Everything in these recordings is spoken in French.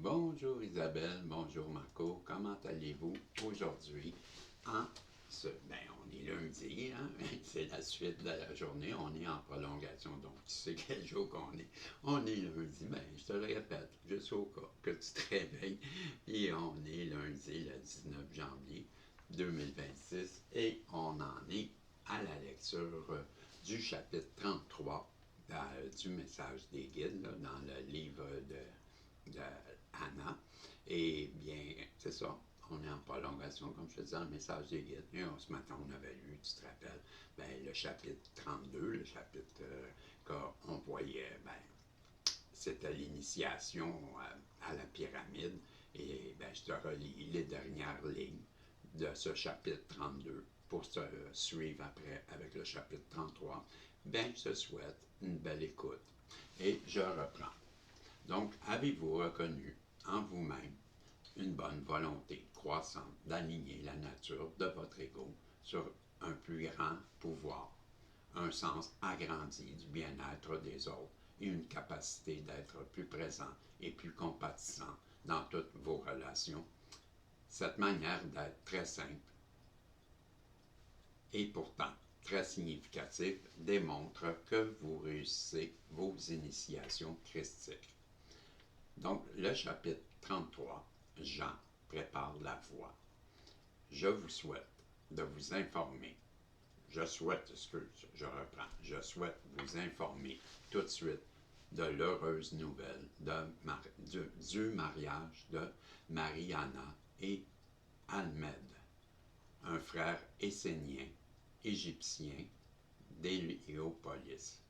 Bonjour Isabelle, bonjour Marco, comment allez-vous aujourd'hui? On est lundi, hein? C'est la suite de la journée, on est en prolongation, donc tu sais quel jour qu'on est. On est lundi, mais je te le répète, juste au cas que tu te réveilles, et on est lundi le 19 janvier 2026 et on en est à la lecture du chapitre 33 du message des guides là, dans le livre de Anna. Et bien, c'est ça. On est en prolongation, comme je te disais, dans le message des guides. Et ce matin, on avait lu, tu te rappelles, le chapitre 32, le chapitre qu'on voyait, c'était l'initiation à la pyramide. Et je te relis les dernières lignes de ce chapitre 32 pour se suivre après avec le chapitre 33. Je te souhaite une belle écoute. Et je reprends. Donc, avez-vous reconnu en vous-même une bonne volonté croissante d'aligner la nature de votre ego sur un plus grand pouvoir, un sens agrandi du bien-être des autres et une capacité d'être plus présent et plus compatissant dans toutes vos relations? Cette manière d'être très simple et pourtant très significative démontre que vous réussissez vos initiations christiques. Donc, le chapitre 33, Jean prépare la voie. Je vous souhaite de vous informer. Je souhaite vous informer tout de suite de l'heureuse nouvelle du mariage de Mariana et Ahmed, un frère essénien, égyptien d'Héliopolis.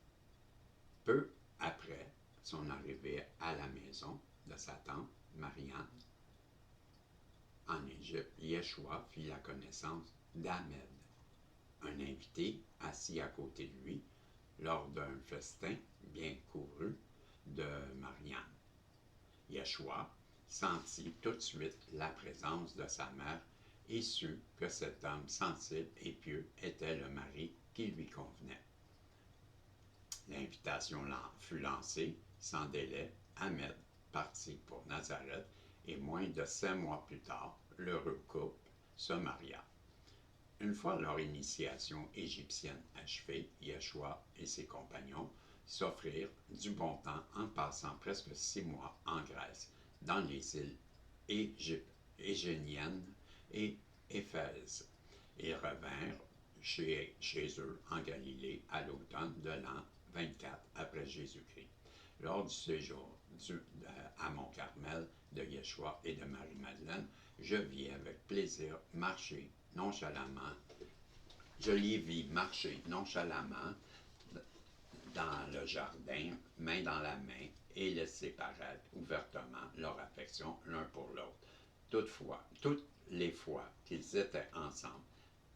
Peu après son arrivée à la maison de sa tante Marianne en Égypte, Yeshua fit la connaissance d'Ahmed, un invité assis à côté de lui lors d'un festin bien couru de Marianne. Yeshua sentit tout de suite la présence de sa mère et sut que cet homme sensible et pieux était le mari qui lui convenait. L'invitation fut lancée sans délai. Ahmed partit pour Nazareth et moins de 5 mois plus tard, l'heureux couple se maria. Une fois leur initiation égyptienne achevée, Yeshua et ses compagnons s'offrirent du bon temps en passant presque 6 mois en Grèce, dans les îles Égéniennes et Éphèse. Ils revinrent chez eux en Galilée à l'automne de l'an 24 après Jésus-Christ. Lors du séjour à Mont-Carmel de Yeshua et de Marie-Madeleine, je vis avec plaisir marcher nonchalamment. Je les vis marcher nonchalamment dans le jardin, main dans la main, et laisser paraître ouvertement leur affection l'un pour l'autre. Toutefois, toutes les fois qu'ils étaient ensemble,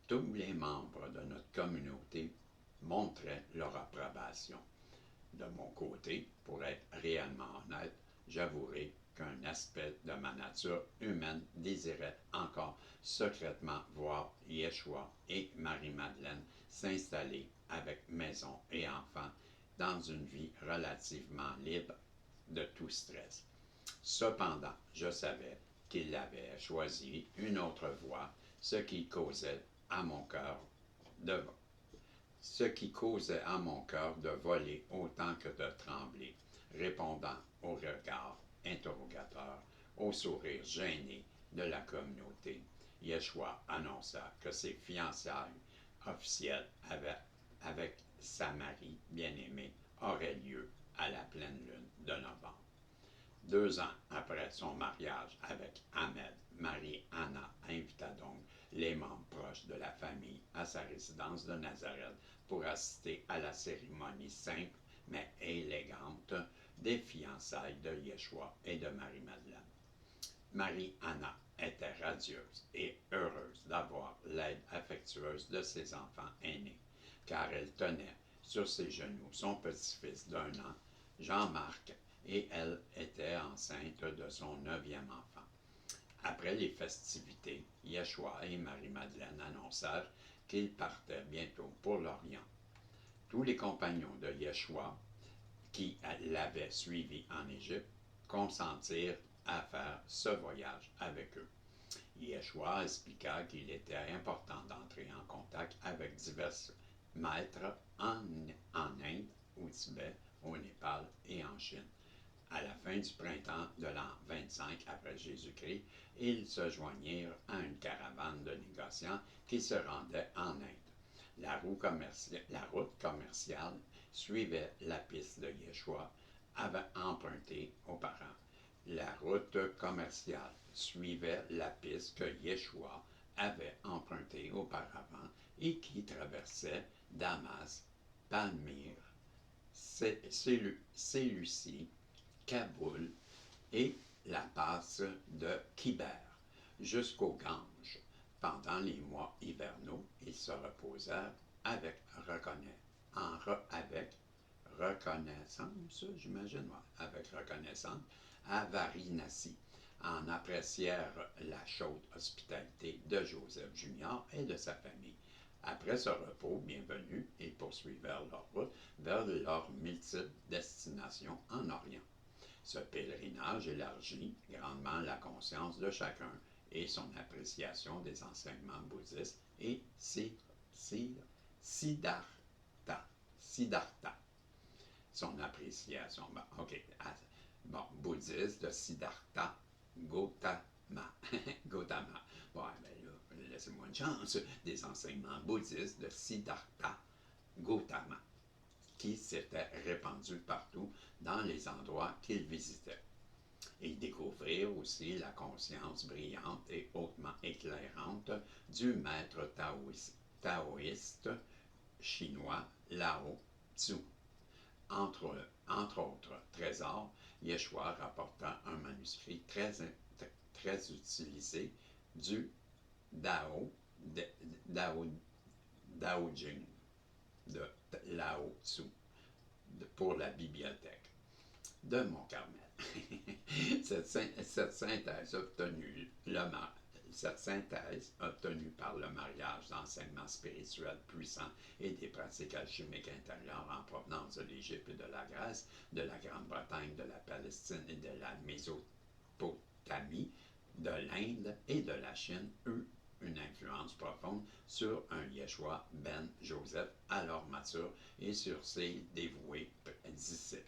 tous les membres de notre communauté montraient leur approbation. De mon côté, pour être réellement honnête, j'avouerai qu'un aspect de ma nature humaine désirait encore secrètement voir Yeshua et Marie-Madeleine s'installer avec maison et enfants dans une vie relativement libre de tout stress. Cependant, je savais qu'il avait choisi une autre voie, ce qui causait à mon cœur de voler autant que de trembler, répondant aux regards interrogateurs, aux sourires gênés de la communauté. Yeshua annonça que ses fiançailles officielles avec sa Marie bien-aimée auraient lieu à la pleine lune de novembre. 2 ans après son mariage avec Ahmed, Marie-Anna invita donc les membres proches de la famille à sa résidence de Nazareth pour assister à la cérémonie simple mais élégante des fiançailles de Yeshua et de Marie-Madeleine. Marie-Anna était radieuse et heureuse d'avoir l'aide affectueuse de ses enfants aînés, car elle tenait sur ses genoux son petit-fils d'1 an, Jean-Marc, et elle était enceinte de son 9e enfant. Après les festivités, Yeshua et Marie-Madeleine annoncèrent qu'ils partaient bientôt pour l'Orient. Tous les compagnons de Yeshua qui l'avaient suivi en Égypte consentirent à faire ce voyage avec eux. Yeshua expliqua qu'il était important d'entrer en contact avec divers maîtres en Inde, au Tibet, au Népal et en Chine. À la fin du printemps de l'an 25 après Jésus-Christ, ils se joignirent à une caravane de négociants qui se rendait en Inde. La route commerciale suivait la piste de Yeshua avait emprunté auparavant. La route commerciale suivait la piste que Yeshua avait empruntée auparavant et qui traversait Damas, Palmyre, Séleucie, Kaboul et la passe de Kiber jusqu'au Gange. Pendant les mois hivernaux, ils se reposèrent avec reconnaissance, j'imagine, avec reconnaissance, à Varanasi, en apprécièrent la chaude hospitalité de Joseph Junior et de sa famille. Après ce repos bienvenu, ils poursuivirent leur route vers leurs multiples destinations en Orient. Ce pèlerinage élargit grandement la conscience de chacun et son appréciation des enseignements bouddhistes et Siddhartha. Son appréciation, bouddhiste de Siddhartha Gautama. Gautama. Bon, ben là, laissez-moi une chance. Des enseignements bouddhistes de Siddhartha Gautama, qui s'étaient répandus partout dans les endroits qu'il visitait. Ils découvrirent aussi la conscience brillante et hautement éclairante du maître taoïste chinois Lao Tzu. Entre autres trésors, Yeshua rapporta un manuscrit très utilisé du Dao Jing de Lao Tzu pour la bibliothèque de Mont-Carmel. Cette synthèse obtenue par le mariage d'enseignements spirituels puissants et des pratiques alchimiques intérieures en provenance de l'Égypte et de la Grèce, de la Grande-Bretagne, de la Palestine et de la Mésopotamie, de l'Inde et de la Chine eut une influence profonde sur un Yeshua ben Joseph alors mature et sur ses dévoués disciples.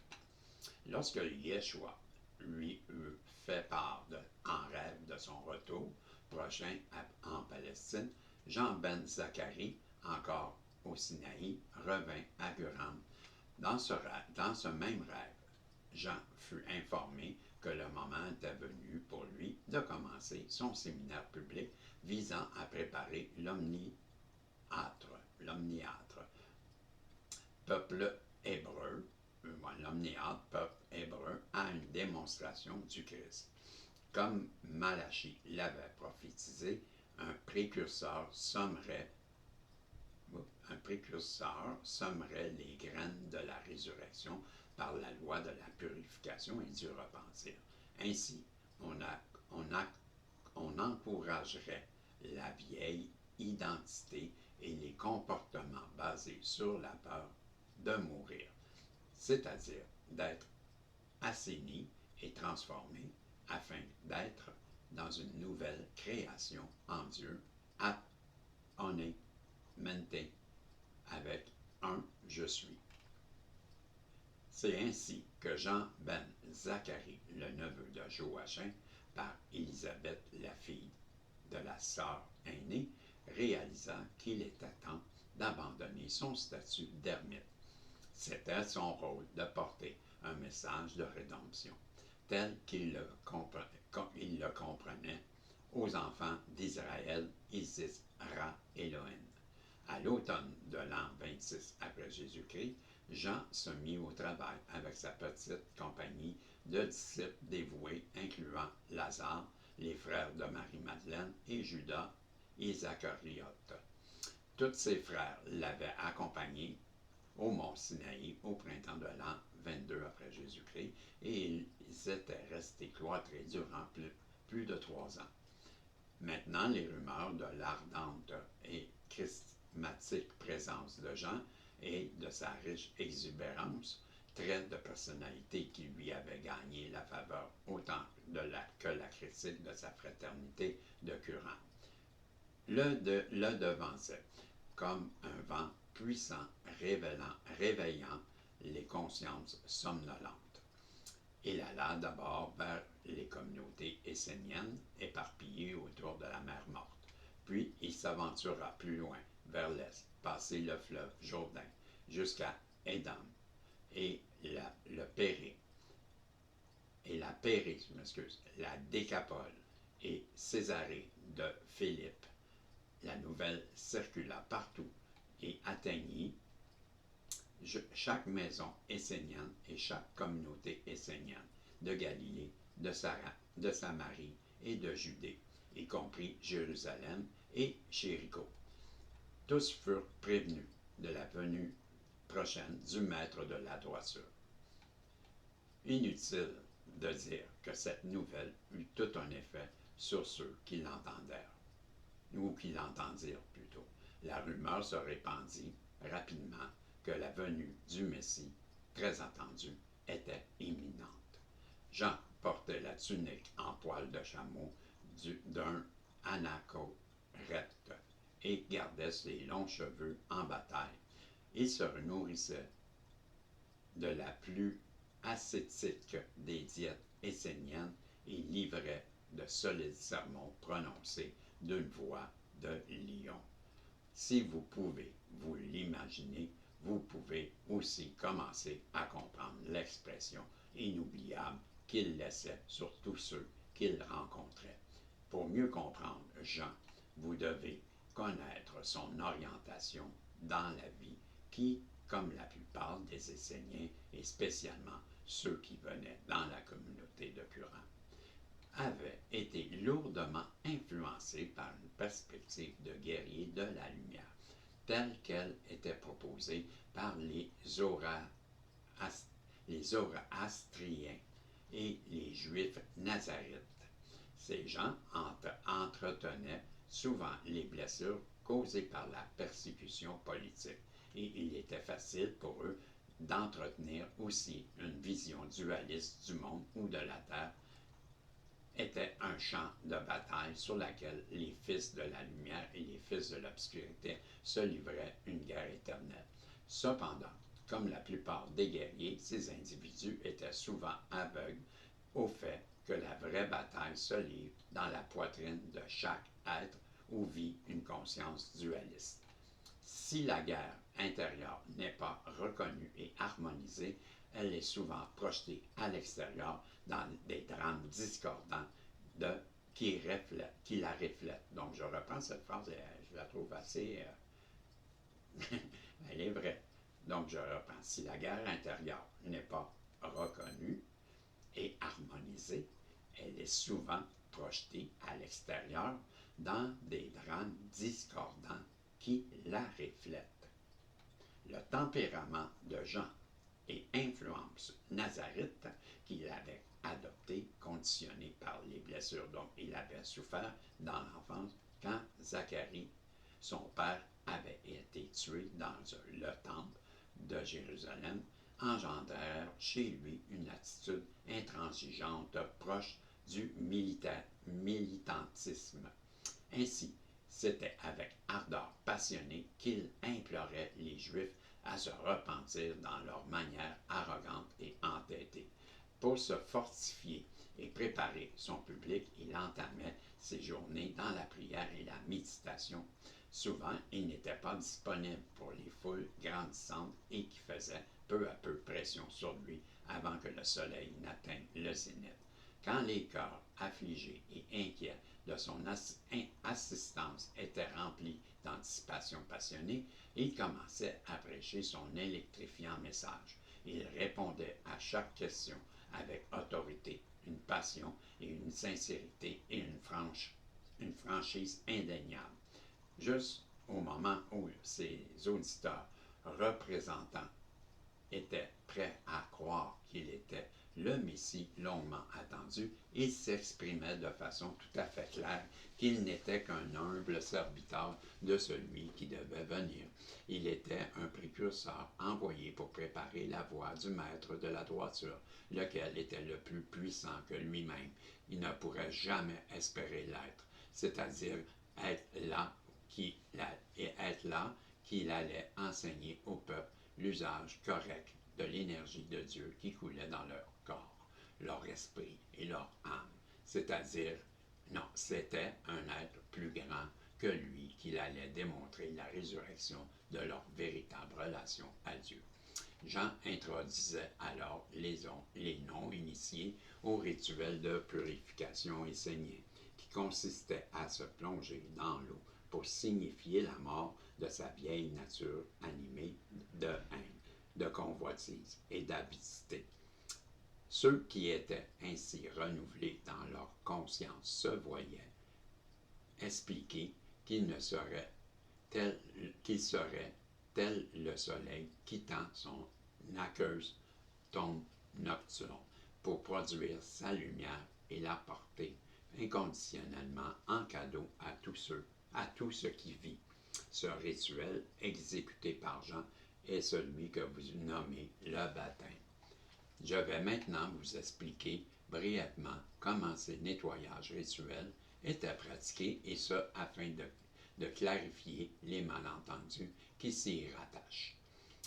Lorsque Yeshua lui eut fait part en rêve de son retour prochain en Palestine, Jean ben Zacharie, encore au Sinaï, revint à Guram. Dans ce même rêve, Jean fut informé que le moment était venu pour lui de commencer son séminaire public visant à préparer l'omniâtre peuple hébreu, à une démonstration du Christ. Comme Malachi l'avait prophétisé, un précurseur sommerait les graines de la résurrection par la loi de la purification et du repentir. Ainsi, on encouragerait la vieille identité et les comportements basés sur la peur de mourir, c'est-à-dire d'être assaini et transformé afin d'être dans une nouvelle création en Dieu, mente, avec un je suis. C'est ainsi que Jean ben Zacharie, le neveu de Joachim, par Élisabeth, la fille de la sœur aînée, réalisa qu'il était temps d'abandonner son statut d'ermite. C'était son rôle de porter un message de rédemption, tel qu'il le comprenait aux enfants d'Israël, Isis, Ra, Elohim. À l'automne de l'an 26 après Jésus-Christ, Jean se mit au travail avec sa petite compagnie de disciples dévoués, incluant Lazare, les frères de Marie-Madeleine et Judas Iscariote. Tous ses frères l'avaient accompagné au mont Sinaï au printemps de l'an 22 après Jésus-Christ et ils étaient restés cloîtrés durant plus de 3 ans. Maintenant, les rumeurs de l'ardente et charismatique présence de Jean et de sa riche exubérance, trait de personnalité qui lui avait gagné la faveur autant de la caractéristique de sa fraternité de curants. Le devançait comme un vent puissant réveillant les consciences somnolentes. Il alla d'abord vers les communautés esséniennes éparpillées autour de la mer Morte. Puis il s'aventura plus loin, vers l'est, passer le fleuve Jourdain, jusqu'à Édam et le Pérée, la Décapole et Césarée de Philippe. La nouvelle circula partout et atteignit chaque maison essénienne et chaque communauté essénienne de Galilée, de Samarie et de Judée, y compris Jérusalem et Jéricho. Tous furent prévenus de la venue prochaine du maître de la droiture. Inutile de dire que cette nouvelle eut tout un effet sur ceux qui l'entendèrent, ou qui l'entendirent plutôt. La rumeur se répandit rapidement que la venue du Messie, très attendue, était imminente. Jean portait la tunique en poil de chameau d'un anachorète et gardait ses longs cheveux en bataille. Il se nourrissait de la plus ascétique des diètes esséniennes et livrait de solides sermons prononcés d'une voix de lion. Si vous pouvez vous l'imaginer, vous pouvez aussi commencer à comprendre l'expression inoubliable qu'il laissait sur tous ceux qu'il rencontrait. Pour mieux comprendre Jean, vous devez connaître son orientation dans la vie qui, comme la plupart des Esséniens, et spécialement ceux qui venaient dans la communauté de Curant, avait été lourdement influencé par une perspective de guerrier de la lumière, telle qu'elle était proposée par les Zoroastriens et les Juifs nazarites. Ces gens entretenaient souvent les blessures causées par la persécution politique, et il était facile pour eux d'entretenir aussi une vision dualiste du monde ou de la terre était un champ de bataille sur lequel les fils de la lumière et les fils de l'obscurité se livraient une guerre éternelle. Cependant, comme la plupart des guerriers, ces individus étaient souvent aveugles au fait que la vraie bataille se livre dans la poitrine de chaque être où vit une conscience dualiste. Si la guerre intérieure n'est pas reconnue et harmonisée, elle est souvent projetée à l'extérieur dans des drames discordants qui la reflètent. Donc, je reprends cette phrase et je la trouve assez... elle est vraie. Donc, je reprends. Si la guerre intérieure n'est pas reconnue et harmonisée, elle est souvent projetée à l'extérieur dans des drames discordants qui la reflètent. Le tempérament de Jean et influence nazarite qu'il avait adopté, conditionné par les blessures dont il avait souffert dans l'enfance quand Zacharie, son père, avait été tué dans le temple de Jérusalem, engendrèrent chez lui une attitude intransigeante proche du militantisme. Ainsi, c'était avec ardeur passionnée qu'il implorait les Juifs à se repentir dans leur manière arrogante et entêtée. Pour se fortifier et préparer son public, il entamait ses journées dans la prière et la méditation. Souvent, il n'était pas disponible pour les foules grandissantes et qui faisaient peu à peu pression sur lui avant que le soleil n'atteigne le zénith. Quand les cœurs affligés et inquiets de son assistance étaient remplis d'anticipation passionnée, il commençait à prêcher son électrifiant message. Il répondait à chaque question avec autorité, une passion et une sincérité et une franchise indéniable. Juste au moment où ses auditeurs représentants étaient prêts à croire qu'il était le Messie longuement attendu, il s'exprimait de façon tout à fait claire qu'il n'était qu'un humble serviteur de celui qui devait venir. Il était un précurseur envoyé pour préparer la voie du maître de la droiture, lequel était le plus puissant que lui-même. Il ne pourrait jamais espérer l'être, c'est-à-dire être là qu'il allait enseigner au peuple l'usage correct de l'énergie de Dieu qui coulait dans leur corps, leur esprit et leur âme. C'est-à-dire, non, c'était un être plus grand que lui qu'il allait démontrer la résurrection de leur véritable relation à Dieu. Jean introduisait alors les non-initiés au rituel de purification et saignée, qui consistait à se plonger dans l'eau pour signifier la mort de sa vieille nature animée de haine, de convoitise et d'avidité. Ceux qui étaient ainsi renouvelés dans leur conscience se voyaient expliquer qu'ils seraient tel le soleil quittant son aqueuse tombe nocturne pour produire sa lumière et la porter inconditionnellement en cadeau à tout ce qui vit. Ce rituel exécuté par Jean est celui que vous nommez le baptême. Je vais maintenant vous expliquer brièvement comment ces nettoyages rituels étaient pratiqués, et ce afin de clarifier les malentendus qui s'y rattachent.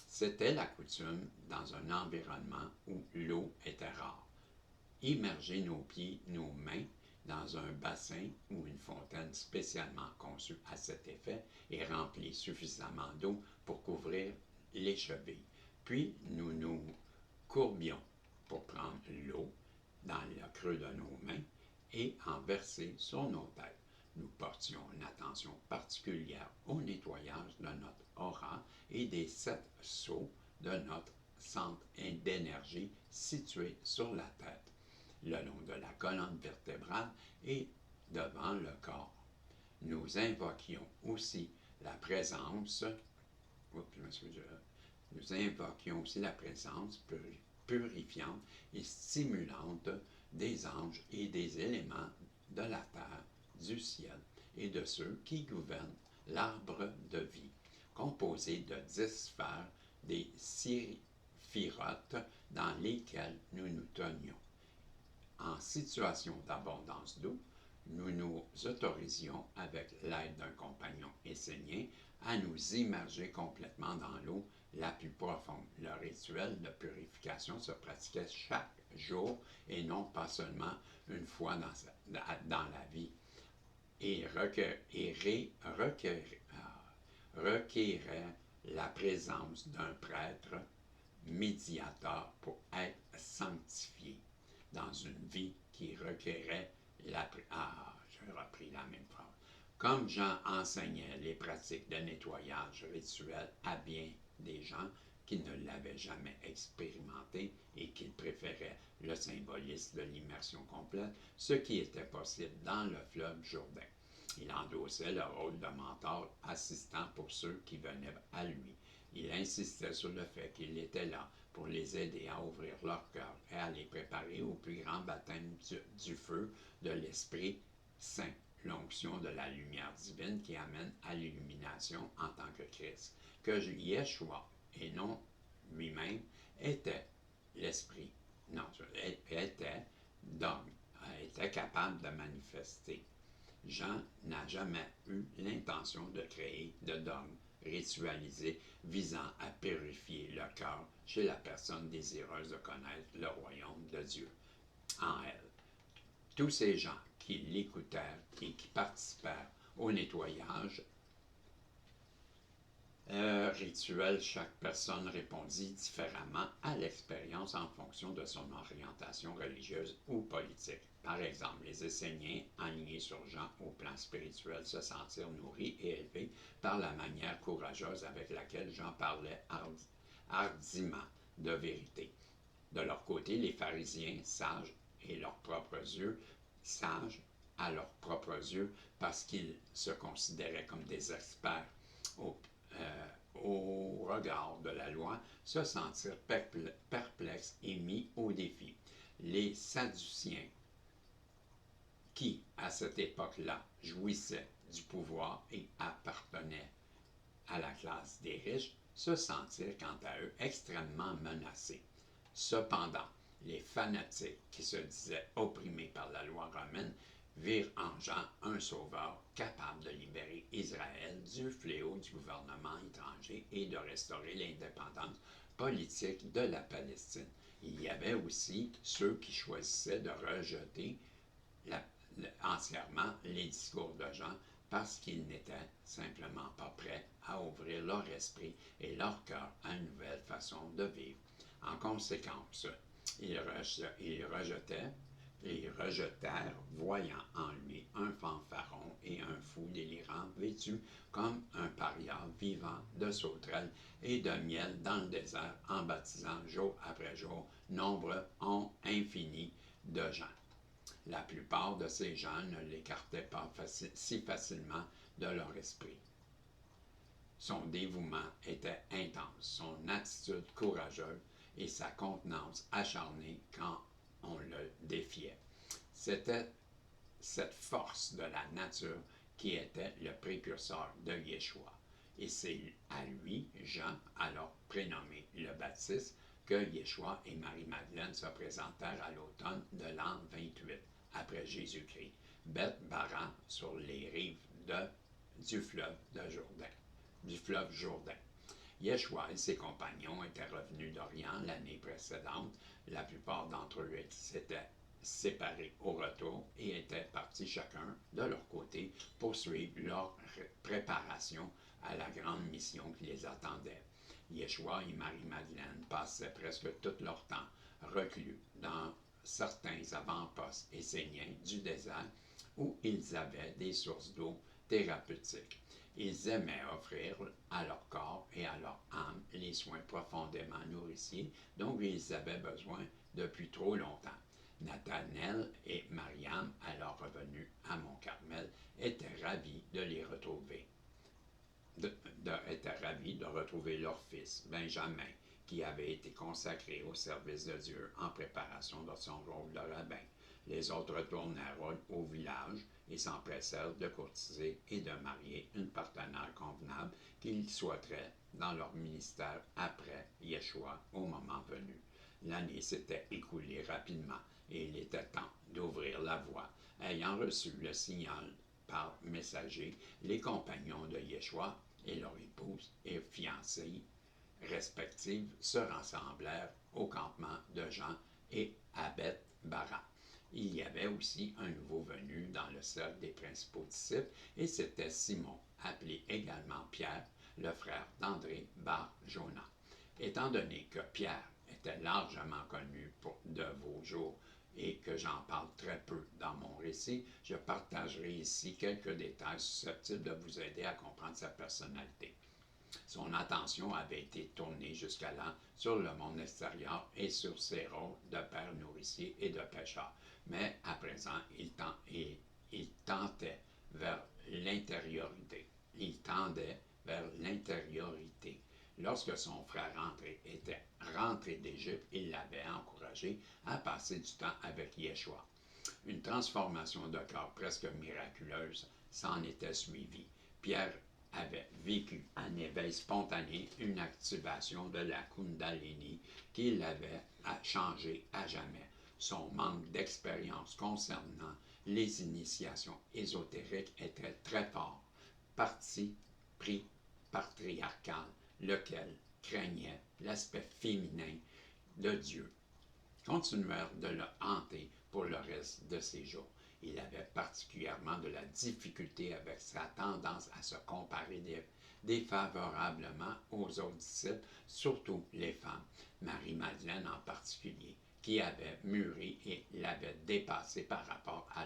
C'était la coutume dans un environnement où l'eau était rare. Immerger nos pieds, nos mains dans un bassin ou une fontaine spécialement conçue à cet effet et remplie suffisamment d'eau pour couvrir les chevilles. Puis nous nous courbions pour prendre l'eau dans le creux de nos mains et en verser sur nos têtes. Nous portions une attention particulière au nettoyage de notre aura et des 7 seaux de notre centre d'énergie situé sur la tête, le long de la colonne vertébrale et devant le corps. Nous invoquions aussi la présence, purifiante et stimulante des anges et des éléments de la terre, du ciel et de ceux qui gouvernent l'arbre de vie, composé de 10 sphères des séphirotes dans lesquelles nous nous tenions. En situation d'abondance d'eau, nous nous autorisions, avec l'aide d'un compagnon essénien, à nous immerger complètement dans l'eau la plus profonde. Le rituel de purification se pratiquait chaque jour et non pas seulement une fois dans la vie, et requérait la présence d'un prêtre médiateur pour être sanctifié dans une vie qui requérait j'ai repris la même phrase. Comme Jean enseignait les pratiques de nettoyage rituel à bien des gens qui ne l'avaient jamais expérimenté et qui préféraient le symbolisme de l'immersion complète, ce qui était possible dans le fleuve Jourdain. Il endossait le rôle de mentor assistant pour ceux qui venaient à lui. Il insistait sur le fait qu'il était là pour les aider à ouvrir leur cœur et à les préparer au plus grand baptême du feu de l'Esprit Saint, l'onction de la lumière divine qui amène à l'illumination en tant que Christ, que Yeshua, et non lui-même, était l'Esprit, était capable de manifester. Jean n'a jamais eu l'intention de créer de dogme ritualisé visant à purifier le cœur chez la personne désireuse de connaître le royaume de Dieu en elle. Tous ces gens qui l'écoutèrent et qui participèrent au nettoyage rituel, chaque personne répondit différemment à l'expérience en fonction de son orientation religieuse ou politique. Par exemple, les Esséniens, alignés sur Jean au plan spirituel, se sentirent nourris et élevés par la manière courageuse avec laquelle Jean parlait hardiment de vérité. De leur côté, les pharisiens, sages à leurs propres yeux, parce qu'ils se considéraient comme des experts au regard de la loi, se sentirent perplexes et mis au défi. les Sadduciens, qui, à cette époque-là, jouissaient du pouvoir et appartenaient à la classe des riches, se sentirent quant à eux extrêmement menacés. Cependant, les fanatiques qui se disaient opprimés par la loi romaine virent en Jean un sauveur capable de libérer Israël du fléau du gouvernement étranger et de restaurer l'indépendance politique de la Palestine. Il y avait aussi ceux qui choisissaient de rejeter entièrement les discours de Jean parce qu'ils n'étaient simplement pas prêts à ouvrir leur esprit et leur cœur à une nouvelle façon de vivre. En conséquence, ils rejetèrent, voyant en lui un fanfaron et un fou délirant, vêtu comme un paria vivant de sauterelles et de miel dans le désert, en baptisant jour après jour nombre infini de gens. La plupart de ces gens ne l'écartaient pas si facilement de leur esprit. Son dévouement était intense, son attitude courageuse et sa contenance acharnée quand on le défiait. C'était cette force de la nature qui était le précurseur de Yeshua. Et c'est à lui, Jean, alors prénommé le Baptiste, que Yeshua et Marie-Madeleine se présentèrent à l'automne de l'an 28 après Jésus-Christ, Beth-Bara, sur les rives du fleuve Jourdain. Yeshua et ses compagnons étaient revenus d'Orient l'année précédente. La plupart d'entre eux s'étaient séparés au retour et étaient partis chacun de leur côté pour suivre leur préparation à la grande mission qui les attendait. Yeshua et Marie-Madeleine passaient presque tout leur temps reclus dans certains avant-postes esséniens du désert où ils avaient des sources d'eau thérapeutiques. Ils aimaient offrir à leur corps et à leur âme les soins profondément nourriciers dont ils avaient besoin depuis trop longtemps. Nathanaël et Mariam, alors revenus à Mont-Carmel, étaient ravis de les retrouver. Étaient ravis de retrouver leur fils, Benjamin, qui avait été consacré au service de Dieu en préparation de son rôle de rabbin. Les autres retournèrent au village et s'empressèrent de courtiser et de marier une partenaire convenable qu'ils souhaiteraient dans leur ministère après Yeshua au moment venu. L'année s'était écoulée rapidement et il était temps d'ouvrir la voie. Ayant reçu le signal par messager, les compagnons de Yeshua et leur épouse et fiancée respectives se rassemblèrent au campement de Jean et à Beth-Bara. Il y avait aussi un nouveau venu dans le cercle des principaux disciples, et c'était Simon, appelé également Pierre, le frère d'André bar Jonas. Étant donné que Pierre était largement connu de vos jours et que j'en parle très peu dans mon récit, je partagerai ici quelques détails susceptibles de vous aider à comprendre sa personnalité. Son attention avait été tournée jusqu'à-là sur le monde extérieur et sur ses rôles de père nourricier et de pêcheur. Mais à présent, il tendait vers l'intériorité. Lorsque son frère André était rentré d'Égypte, il l'avait encouragé à passer du temps avec Yeshua. Une transformation de cœur presque miraculeuse s'en était suivie. Pierre avait vécu un éveil spontané, une activation de la Kundalini qui l'avait changé à jamais. Son manque d'expérience concernant les initiations ésotériques était très fort, parti pris patriarcal, lequel craignait l'aspect féminin de Dieu, continuèrent de le hanter pour le reste de ses jours. Il avait particulièrement de la difficulté avec sa tendance à se comparer défavorablement aux autres disciples, surtout les femmes, Marie-Madeleine en particulier, qui avait mûri et l'avait dépassé par rapport à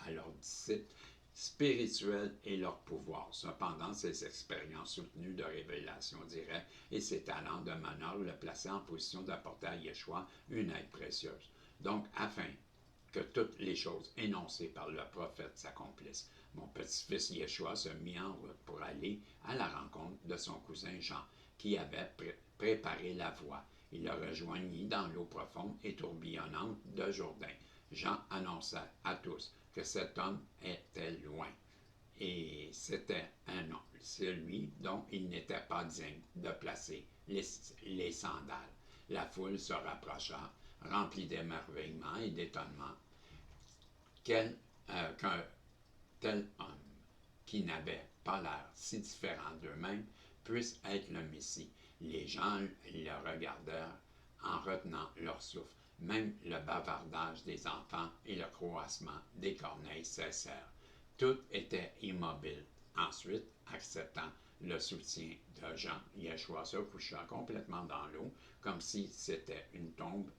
leurs disciples spirituels et leur pouvoir. Cependant, ses expériences soutenues de révélation directe et ses talents de manœuvre le plaçaient en position d'apporter à Yeshua une aide précieuse. Donc, afin que toutes les choses énoncées par le prophète s'accomplissent, mon petit-fils Yeshua se mit en route pour aller à la rencontre de son cousin Jean, qui avait préparé la voie Il le rejoignit dans l'eau profonde et tourbillonnante de Jourdain. Jean annonça à tous que cet homme était loin. Et c'était un homme, celui dont il n'était pas digne de placer les sandales. La foule se rapprocha, remplie d'émerveillement et d'étonnement, qu'un tel homme, qui n'avait pas l'air si différent d'eux-mêmes, puisse être le Messie. Les gens le regardèrent en retenant leur souffle. Même le bavardage des enfants et le croassement des corneilles cessèrent. Tout était immobile. Ensuite, acceptant le soutien de Jean, Yeshua se coucha complètement dans l'eau, comme si c'était une tombe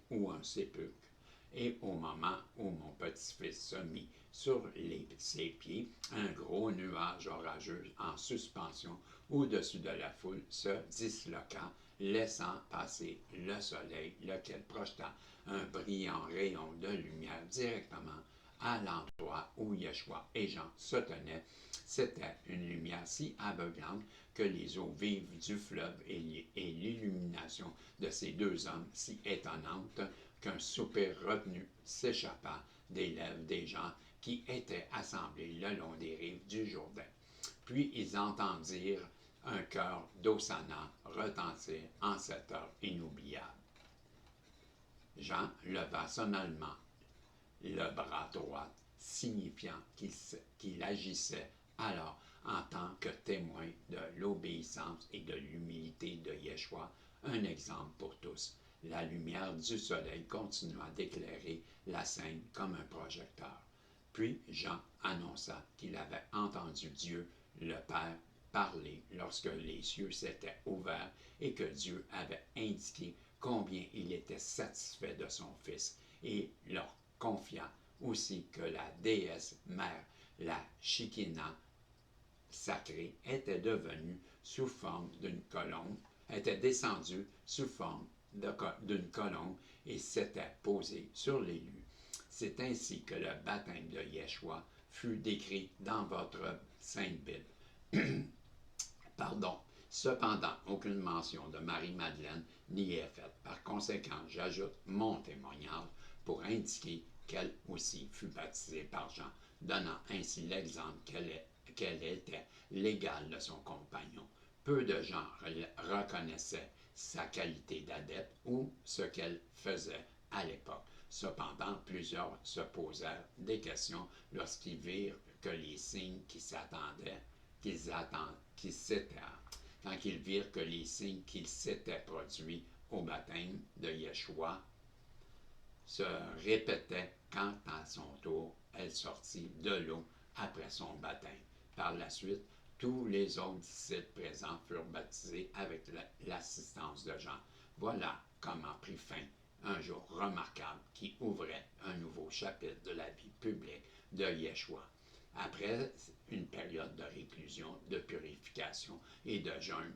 ou un sépulcre. Et au moment où mon petit-fils se mit sur ses pieds, un gros nuage orageux en suspension au-dessus de la foule se disloqua, laissant passer le soleil, lequel projeta un brillant rayon de lumière directement à l'endroit où Yeshua et Jean se tenaient. C'était une lumière si aveuglante que les eaux vives du fleuve et l'illumination de ces deux hommes si étonnante qu'un soupir retenu s'échappa des lèvres des gens qui étaient assemblés le long des rives du Jourdain. Puis ils entendirent un chœur d'Hosanna retentir en cette heure inoubliable. Jean leva solennellement le bras droit, signifiant qu'il agissait alors en tant que témoin de l'obéissance et de l'humilité de Yeshua, un exemple pour tous. La lumière du soleil continua d'éclairer la scène comme un projecteur. Puis Jean annonça qu'il avait entendu Dieu, le Père, parler lorsque les cieux s'étaient ouverts et que Dieu avait indiqué combien il était satisfait de son Fils et leur confia aussi que la déesse mère, la Shekinah sacrée, était devenue sous forme d'une colombe, était descendue sous forme d'une colombe et s'était posée sur les lieux. C'est ainsi que le baptême de Yeshua fut décrit dans votre Sainte Bible. Pardon. Cependant, aucune mention de Marie-Madeleine n'y est faite. Par conséquent, j'ajoute mon témoignage pour indiquer qu'elle aussi fut baptisée par Jean, donnant ainsi l'exemple qu'elle était l'égale de son compagnon. Peu de gens reconnaissaient sa qualité d'adepte ou ce qu'elle faisait à l'époque. Cependant, plusieurs se posèrent des questions lorsqu'ils virent que les signes quand ils virent que les signes qu'ils s'étaient produits au baptême de Yeshua se répétaient quand à son tour elle sortit de l'eau après son baptême. Par la suite, tous les autres disciples présents furent baptisés avec l'assistance de Jean. Voilà comment prit fin un jour remarquable qui ouvrait un nouveau chapitre de la vie publique de Yeshua. Après une période de réclusion, de purification et de jeûne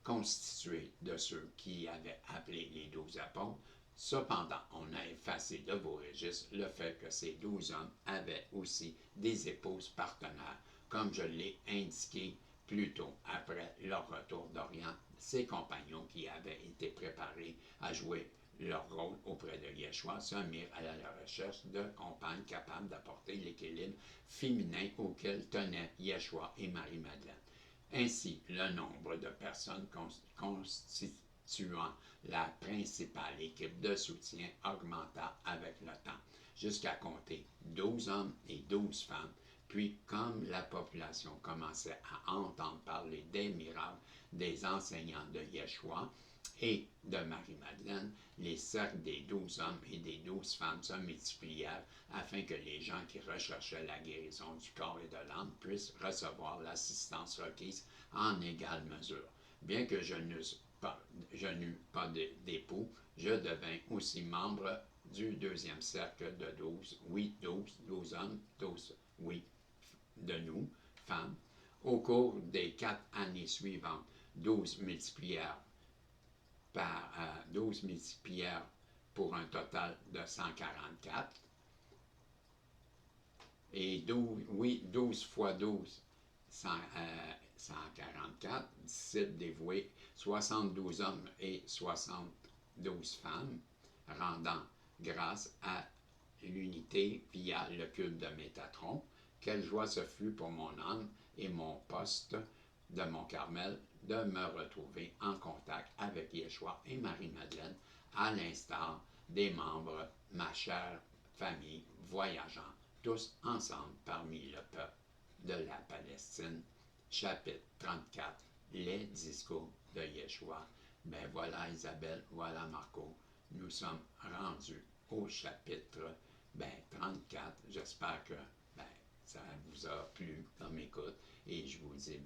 constituée de ceux qui avaient appelé les 12 apôtres, cependant, on a effacé de vos registres le fait que ces 12 hommes avaient aussi des épouses partenaires, comme je l'ai indiqué plus tôt. Après leur retour d'Orient, ces compagnons qui avaient été préparés à jouer leur rôle auprès de Yeshua se mirent à la recherche de compagnes capables d'apporter l'équilibre féminin auquel tenaient Yeshua et Marie-Madeleine. Ainsi, le nombre de personnes constituant la principale équipe de soutien augmenta avec le temps, jusqu'à compter 12 hommes et 12 femmes. Puis, comme la population commençait à entendre parler des miracles des enseignants de Yeshua et de Marie-Madeleine, les cercles des 12 hommes et des 12 femmes se multiplièrent afin que les gens qui recherchaient la guérison du corps et de l'âme puissent recevoir l'assistance requise en égale mesure. Bien que je n'eus pas d'époux, je devins aussi membre du deuxième cercle de 12, oui, 12 hommes, 12, oui, de nous, femmes. Au cours des 4 années suivantes, 12 multiplièrent pour un total de 144. Et 12 fois 12, 144 disciples dévoués, 72 hommes et 72 femmes, rendant grâce à l'unité via le culte de Métatron. Quelle joie ce fut pour mon âme et mon poste de Mont-Carmel de me retrouver en contact avec Yeshua et Marie-Madeleine, à l'instar des membres, ma chère famille, voyageant tous ensemble parmi le peuple de la Palestine. Chapitre 34, les discours de Yeshua. Ben voilà Isabelle, voilà Marco, nous sommes rendus au chapitre 34. J'espère que ça vous a plu comme écoute et je vous dis,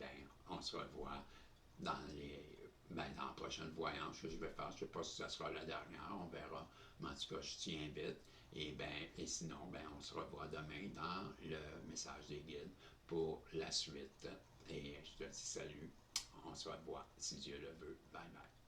on se revoit dans dans la prochaine voyance que je vais faire. Je ne sais pas si ce sera la dernière, on verra. Mais en tout cas, je t'y invite. Et sinon, on se revoit demain dans le message des guides pour la suite. Et je te dis salut. On se revoit si Dieu le veut. Bye bye.